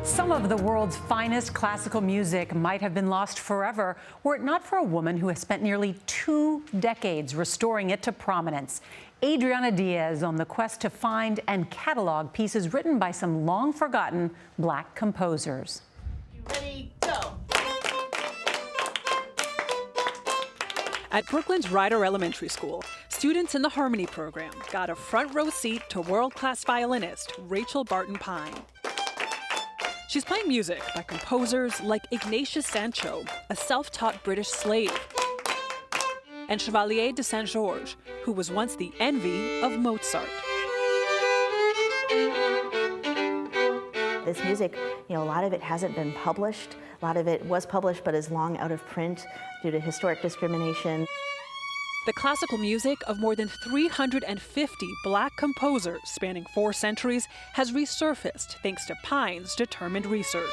Some of the world's finest classical music might have been lost forever were it not for a woman who has spent nearly 2 decades restoring it to prominence. Adriana Diaz on the quest to find and catalog pieces written by some long-forgotten Black composers. Ready, go. At Brooklyn's Ryder Elementary School, students in the Harmony program got a front row seat to world-class violinist Rachel Barton Pine. She's playing music by composers like Ignatius Sancho, a self-taught British slave, and Chevalier de Saint-Georges, who was once the envy of Mozart. This music, a lot of it hasn't been published. A lot of it was published but is long out of print due to historic discrimination. The classical music of more than 350 Black composers spanning 4 centuries has resurfaced thanks to Pine's determined research.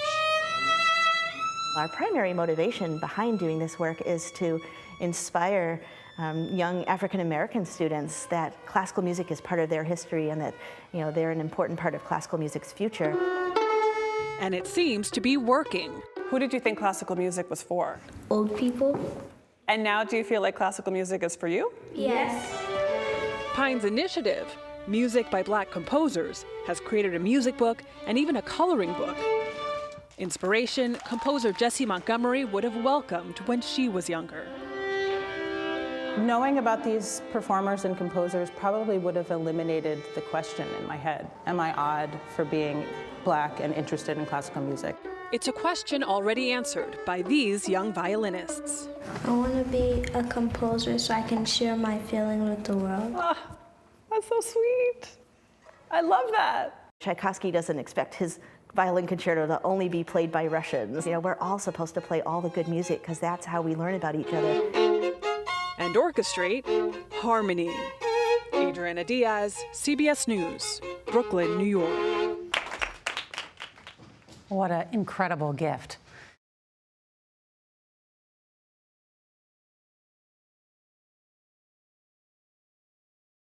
Our primary motivation behind doing this work is to inspire young African American students that classical music is part of their history and that they're an important part of classical music's future. And it seems to be working. Who did you think classical music was for? Old people. And now do you feel like classical music is for you? Yes. Pine's initiative, Music by Black Composers, has created a music book and even a coloring book. Inspiration composer Jessie Montgomery would have welcomed when she was younger. Knowing about these performers and composers probably would have eliminated the question in my head, am I odd for being Black and interested in classical music? It's a question already answered by these young violinists. I want to be a composer so I can share my feeling with the world. Oh, that's so sweet. I love that. Tchaikovsky doesn't expect his violin concerto to only be played by Russians. We're all supposed to play all the good music because that's how we learn about each other. And orchestrate harmony. Adriana Diaz, CBS News, Brooklyn, New York. What an incredible gift.